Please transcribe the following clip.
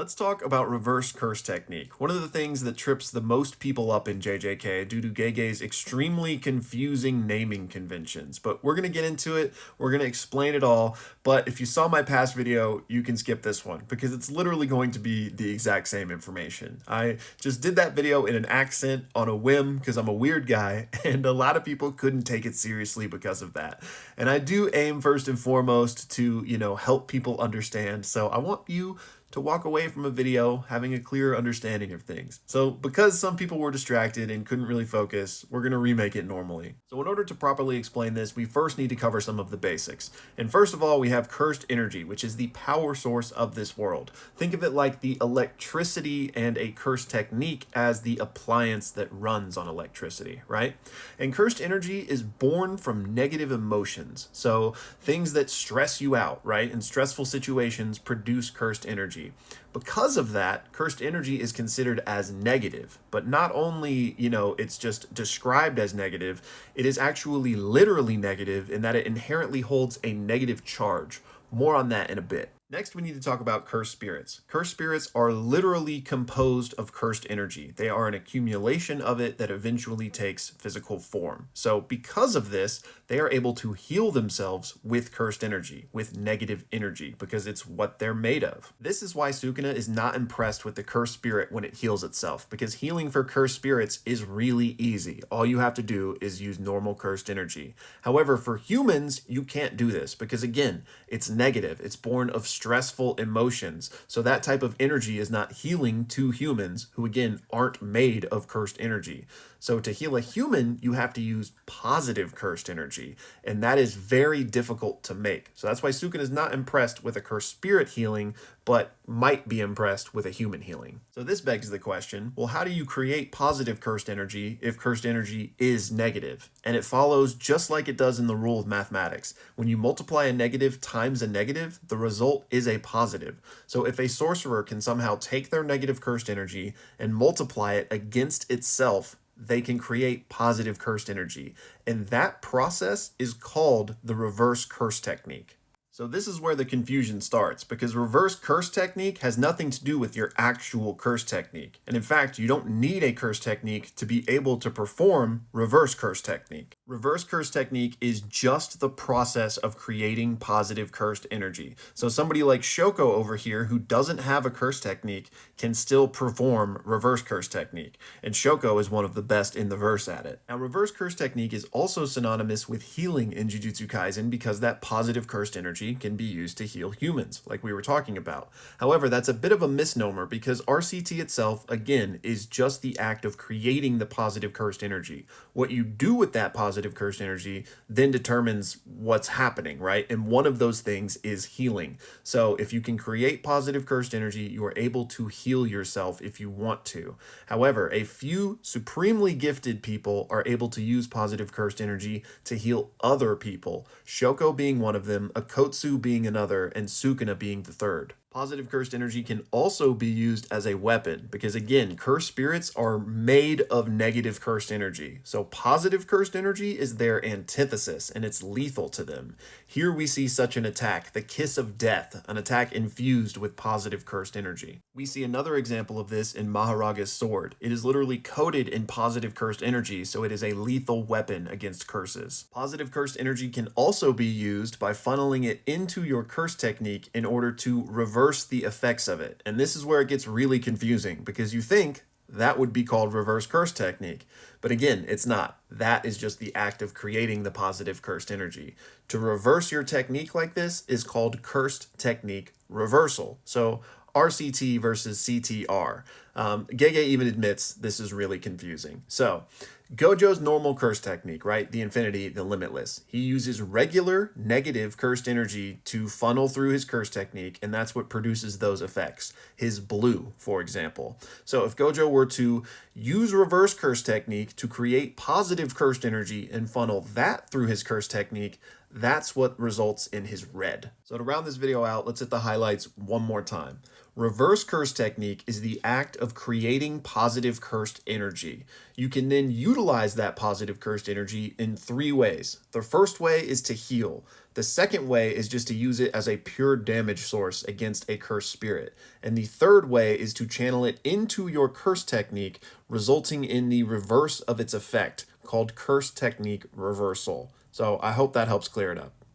Let's talk about reverse curse technique. One of the things that trips the most people up in JJK due to Gege's extremely confusing naming conventions. But we're going to get into it, we're going to explain it all, but if you saw my past video, you can skip this one because it's literally going to be the exact same information. I just did that video in an accent on a whim because I'm a weird guy, and a lot of people couldn't take it seriously because of that. And I do aim first and foremost to, help people understand. So I want you to walk away from a video having a clearer understanding of things. So because some people were distracted and couldn't really focus, we're going to remake it normally. So in order to properly explain this, we first need to cover some of the basics. And first of all, we have cursed energy, which is the power source of this world. Think of it like the electricity and a cursed technique as the appliance that runs on electricity, right? And cursed energy is born from negative emotions. So things that stress you out, right? And stressful situations produce cursed energy. Because of that, cursed energy is considered as negative. But not only, it's just described as negative, it is actually literally negative in that it inherently holds a negative charge. More on that in a bit. Next, we need to talk about cursed spirits. Cursed spirits are literally composed of cursed energy. They are an accumulation of it that eventually takes physical form. So because of this, they are able to heal themselves with cursed energy, with negative energy, because it's what they're made of. This is why Sukuna is not impressed with the cursed spirit when it heals itself, because healing for cursed spirits is really easy. All you have to do is use normal cursed energy. However, for humans, you can't do this, because again, it's negative. It's born of stressful emotions. So that type of energy is not healing to humans who, again, aren't made of cursed energy. So to heal a human, you have to use positive cursed energy, and that is very difficult to make. So that's why Sukuna is not impressed with a cursed spirit healing, but might be impressed with a human healing. So this begs the question, well, how do you create positive cursed energy if cursed energy is negative? And it follows just like it does in the rule of mathematics. When you multiply a negative times a negative, the result is a positive. So if a sorcerer can somehow take their negative cursed energy and multiply it against itself, they can create positive cursed energy. And that process is called the reverse curse technique. So this is where the confusion starts, because reverse curse technique has nothing to do with your actual curse technique. And in fact, you don't need a curse technique to be able to perform reverse curse technique. Reverse curse technique is just the process of creating positive cursed energy. So somebody like Shoko over here who doesn't have a curse technique can still perform reverse curse technique. And Shoko is one of the best in the verse at it. Now, reverse curse technique is also synonymous with healing in Jujutsu Kaisen because that positive cursed energy can be used to heal humans, like we were talking about. However, that's a bit of a misnomer because RCT itself, again, is just the act of creating the positive cursed energy. What you do with that positive cursed energy then determines what's happening, right? And one of those things is healing. So if you can create positive cursed energy, you are able to heal yourself if you want to. However, a few supremely gifted people are able to use positive cursed energy to heal other people, Shoko being one of them, Akotsu being another, and Sukuna being the third. Positive cursed energy can also be used as a weapon because, again, cursed spirits are made of negative cursed energy. So positive cursed energy is their antithesis and it's lethal to them. Here we see such an attack, the Kiss of Death, an attack infused with positive cursed energy. We see another example of this in Maharaga's sword. It is literally coated in positive cursed energy, so it is a lethal weapon against curses. Positive cursed energy can also be used by funneling it into your curse technique in order to reverse the effects of it. And this is where it gets really confusing because you think that would be called reverse curse technique. But again, it's not. That is just the act of creating the positive cursed energy. To reverse your technique like this is called cursed technique reversal. So RCT versus CTR. Gege even admits this is really confusing. So Gojo's normal curse technique, right? The infinity, the limitless. He uses regular negative cursed energy to funnel through his curse technique, and that's what produces those effects. His blue, for example. So if Gojo were to use reverse curse technique to create positive cursed energy and funnel that through his curse technique, that's what results in his red. So to round this video out, let's hit the highlights one more time. Reverse curse technique is the act of creating positive cursed energy. You can then utilize that positive cursed energy in three ways. The first way is to heal. The second way is just to use it as a pure damage source against a cursed spirit. And the third way is to channel it into your curse technique, resulting in the reverse of its effect, called curse technique reversal. So I hope that helps clear it up.